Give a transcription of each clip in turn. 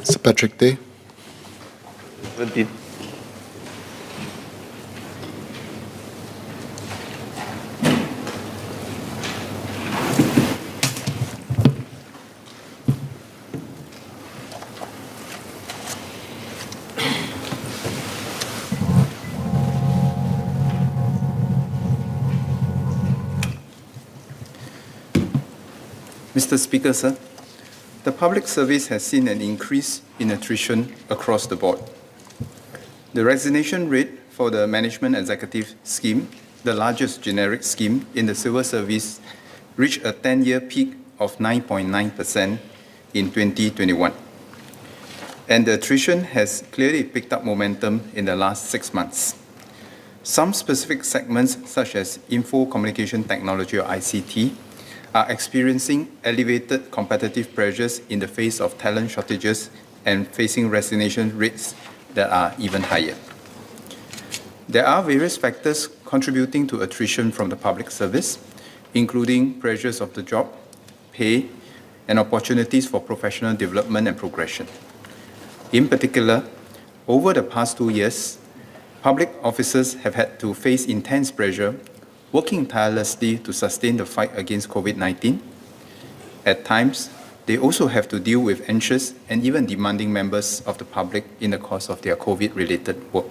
Mr. Patrick Day. 17. Mr. Speaker, sir, the public service has seen an increase in attrition across the board. The resignation rate for the Management Executive Scheme, the largest generic scheme in the civil service, reached a 10-year peak of 9.9% in 2021. And the attrition has clearly picked up momentum in the last 6 months. Some specific segments, such as info communication technology or ICT, are experiencing elevated competitive pressures in the face of talent shortages and facing resignation rates that are even higher. There are various factors contributing to attrition from the public service, including pressures of the job, pay, and opportunities for professional development and progression. In particular, over the past 2 years, public officers have had to face intense pressure, working tirelessly to sustain the fight against COVID-19. At times, they also have to deal with anxious and even demanding members of the public in the course of their COVID-related work.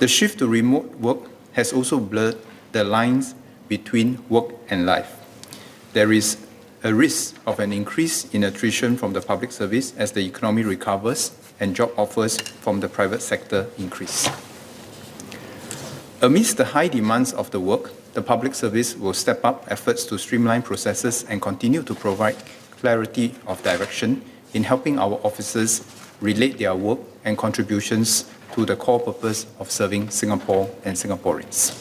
The shift to remote work has also blurred the lines between work and life. There is a risk of an increase in attrition from the public service as the economy recovers and job offers from the private sector increase. Amidst the high demands of the work, the public service will step up efforts to streamline processes and continue to provide clarity of direction in helping our officers relate their work and contributions to the core purpose of serving Singapore and Singaporeans.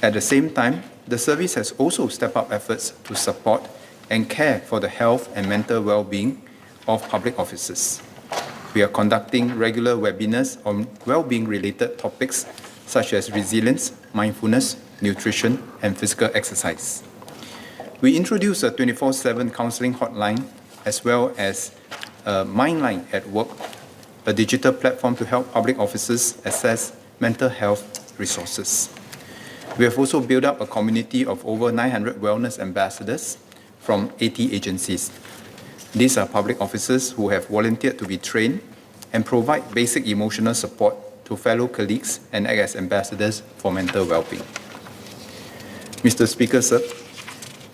At the same time, the service has also stepped up efforts to support and care for the health and mental well-being of public officers. We are conducting regular webinars on well-being related topics such as resilience, mindfulness, nutrition, and physical exercise. We introduced a 24/7 counseling hotline as well as a Mindline at Work, a digital platform to help public officers access mental health resources. We have also built up a community of over 900 wellness ambassadors from 80 agencies. These are public officers who have volunteered to be trained and provide basic emotional support to fellow colleagues and act as ambassadors for mental well-being. Mr. Speaker, sir,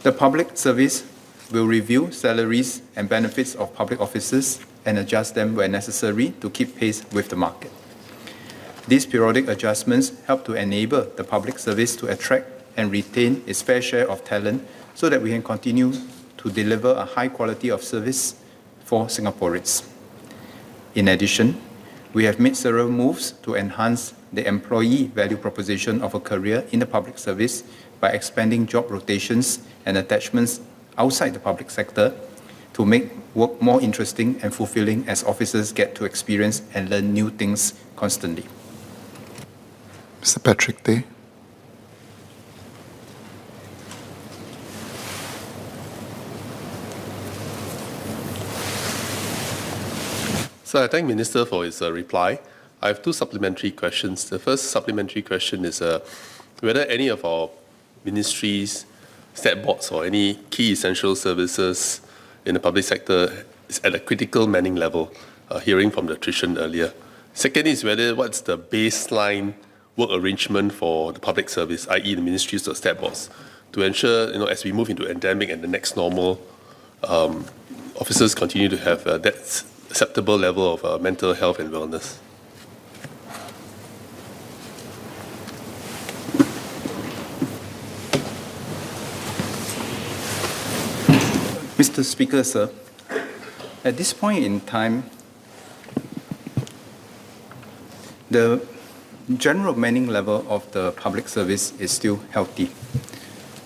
the public service will review salaries and benefits of public officers and adjust them where necessary to keep pace with the market. These periodic adjustments help to enable the public service to attract and retain its fair share of talent so that we can continue to deliver a high quality of service for Singaporeans. In addition, we have made several moves to enhance the employee value proposition of a career in the public service by expanding job rotations and attachments outside the public sector to make work more interesting and fulfilling as officers get to experience and learn new things constantly. Mr. Patrick Day. So I thank Minister for his reply. I have two supplementary questions. The first supplementary question is whether any of our ministries, stat boards, or any key essential services in the public sector is at a critical manning level, hearing from the attrition earlier. Second is what's the baseline work arrangement for the public service, i.e. the ministries or stat boards, to ensure, as we move into endemic and the next normal, officers continue to have that acceptable level of mental health and wellness. Mr. Speaker, sir, at this point in time, the general manning level of the public service is still healthy.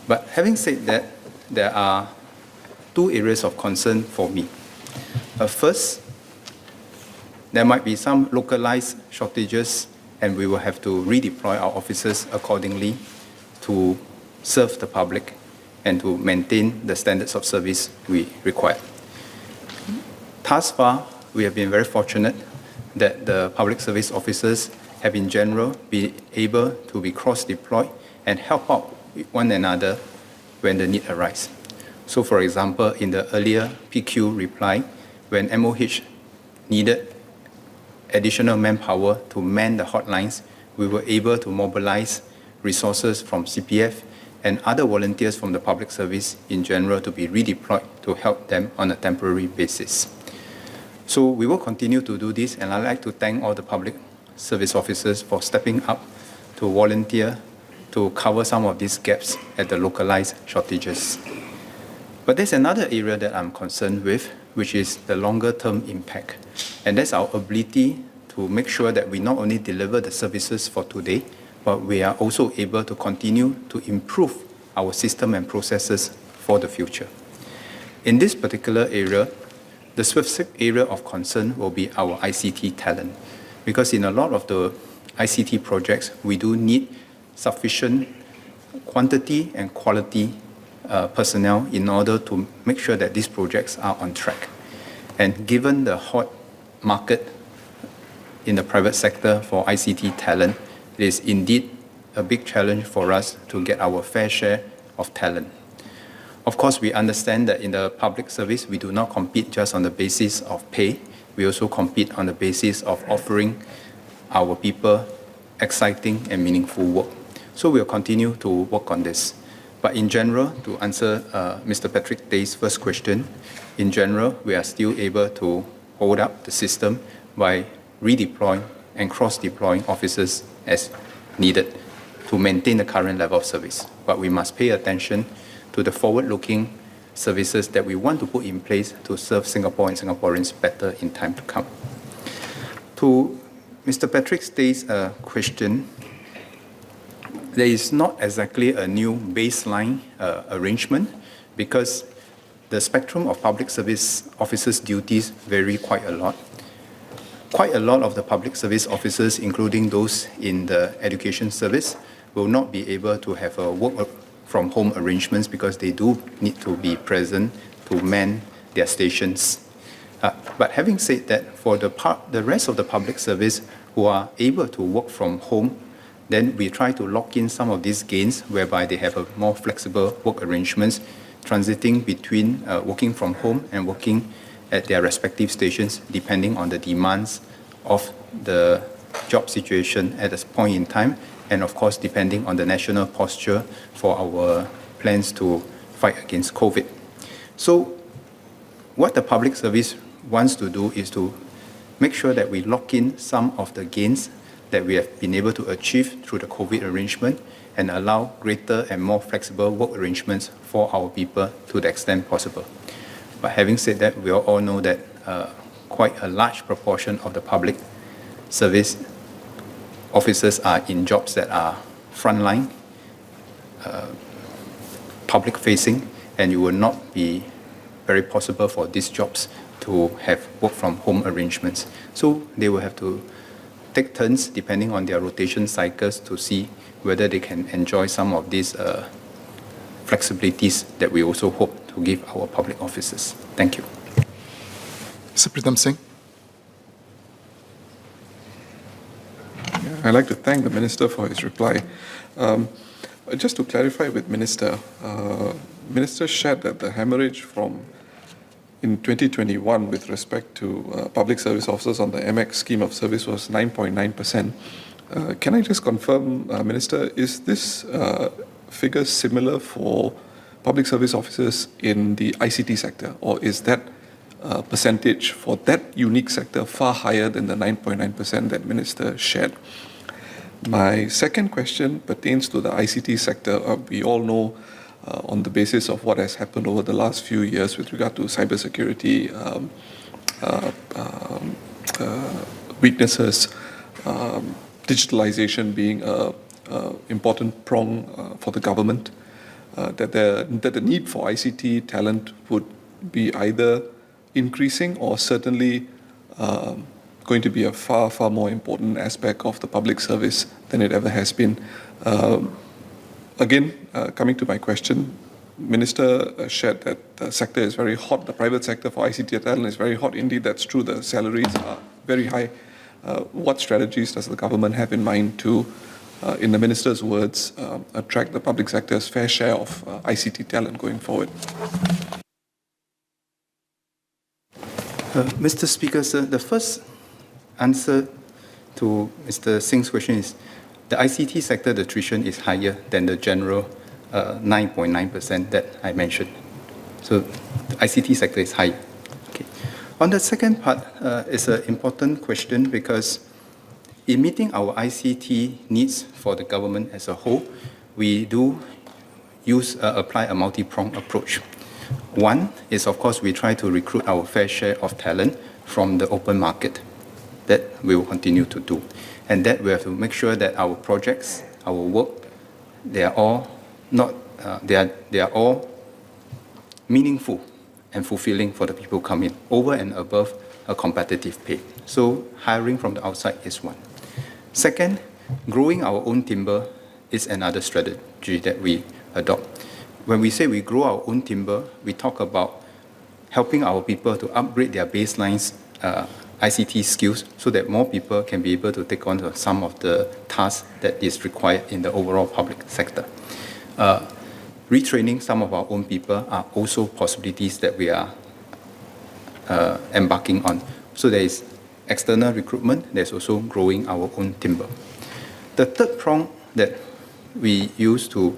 But having said that, there are two areas of concern for me. First, there might be some localized shortages, and we will have to redeploy our officers accordingly to serve the public and to maintain the standards of service we require. Thus far, we have been very fortunate that the public service officers have in general been able to be cross-deployed and help out one another when the need arises. So for example, in the earlier PQ reply, when MOH needed additional manpower to man the hotlines, we were able to mobilize resources from CPF and other volunteers from the public service in general to be redeployed to help them on a temporary basis. So we will continue to do this, and I'd like to thank all the public service officers for stepping up to volunteer to cover some of these gaps at the localized shortages. But there's another area that I'm concerned with, which is the longer-term impact. And that's our ability to make sure that we not only deliver the services for today, but we are also able to continue to improve our system and processes for the future. In this particular area, the specific area of concern will be our ICT talent, because in a lot of the ICT projects, we do need sufficient quantity and quality personnel in order to make sure that these projects are on track. And given the hot market in the private sector for ICT talent, it is indeed a big challenge for us to get our fair share of talent. Of course, we understand that in the public service, we do not compete just on the basis of pay. We also compete on the basis of offering our people exciting and meaningful work. So we'll continue to work on this. But in general, to answer Mr. Patrick Day's first question, in general, we are still able to hold up the system by redeploying and cross-deploying officers as needed to maintain the current level of service. But we must pay attention to the forward-looking services that we want to put in place to serve Singapore and Singaporeans better in time to come. To Mr. Patrick Day's question, there is not exactly a new baseline arrangement because the spectrum of public service officers' duties vary quite a lot. Quite a lot of the public service officers, including those in the education service, will not be able to have a work from home arrangements because they do need to be present to man their stations. But having said that, for the rest of the public service who are able to work from home, then we try to lock in some of these gains whereby they have a more flexible work arrangements, transiting between working from home and working at their respective stations depending on the demands of the job situation at this point in time, and of course depending on the national posture for our plans to fight against COVID. So what the public service wants to do is to make sure that we lock in some of the gains that we have been able to achieve through the COVID arrangement and allow greater and more flexible work arrangements for our people to the extent possible. But having said that, we all know that quite a large proportion of the public service officers are in jobs that are frontline, public-facing, and it will not be very possible for these jobs to have work-from-home arrangements. So they will have to take turns depending on their rotation cycles to see whether they can enjoy some of these flexibilities that we also hope to give our public officers. Thank you. Mr. Pritam Singh. I'd like to thank the Minister for his reply. Just to clarify with Minister, Minister shared that the hemorrhage in 2021 with respect to public service officers on the MX scheme of service was 9.9%. Can I just confirm, Minister, is this figure similar for public service officers in the ICT sector, or is that percentage for that unique sector far higher than the 9.9% that Minister shared? My second question pertains to the ICT sector. We all know on the basis of what has happened over the last few years with regard to cybersecurity weaknesses, digitalization being an important prong for the government, that the need for ICT talent would be either increasing or certainly going to be a far, far more important aspect of the public service than it ever has been. Again, coming to my question, Minister shared that the sector is very hot. The private sector for ICT talent is very hot. Indeed, that's true. The salaries are very high. What strategies does the government have in mind to, in the minister's words, attract the public sector's fair share of ICT talent going forward? Mr. Speaker, sir, the first answer to Mr. Singh's question is the ICT sector, the attrition is higher than the general 9.9% that I mentioned. So the ICT sector is high. Okay. On the second part, it's an important question because in meeting our ICT needs for the government as a whole, we do apply a multi-pronged approach. One is, of course, we try to recruit our fair share of talent from the open market. That we will continue to do. And that we have to make sure that our projects, our work, they are all meaningful and fulfilling for the people who come in, over and above a competitive pay. So hiring from the outside is one. Second, growing our own timber is another strategy that we adopt. When we say we grow our own timber, we talk about helping our people to upgrade their baselines ICT skills so that more people can be able to take on some of the tasks that is required in the overall public sector. Retraining some of our own people are also possibilities that we are embarking on. So there is external recruitment, there's also growing our own timber. The third prong that we use to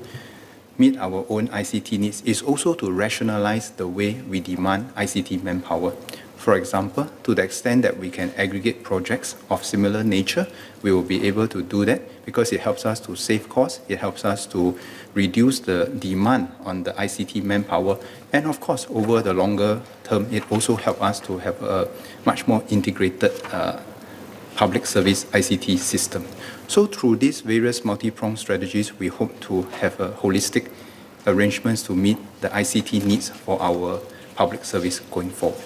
meet our own ICT needs is also to rationalize the way we demand ICT manpower. For example, to the extent that we can aggregate projects of similar nature, we will be able to do that because it helps us to save costs, it helps us to reduce the demand on the ICT manpower, and of course, over the longer term, it also helps us to have a much more integrated public service ICT system. So through these various multi-pronged strategies, we hope to have a holistic arrangements to meet the ICT needs for our public service going forward.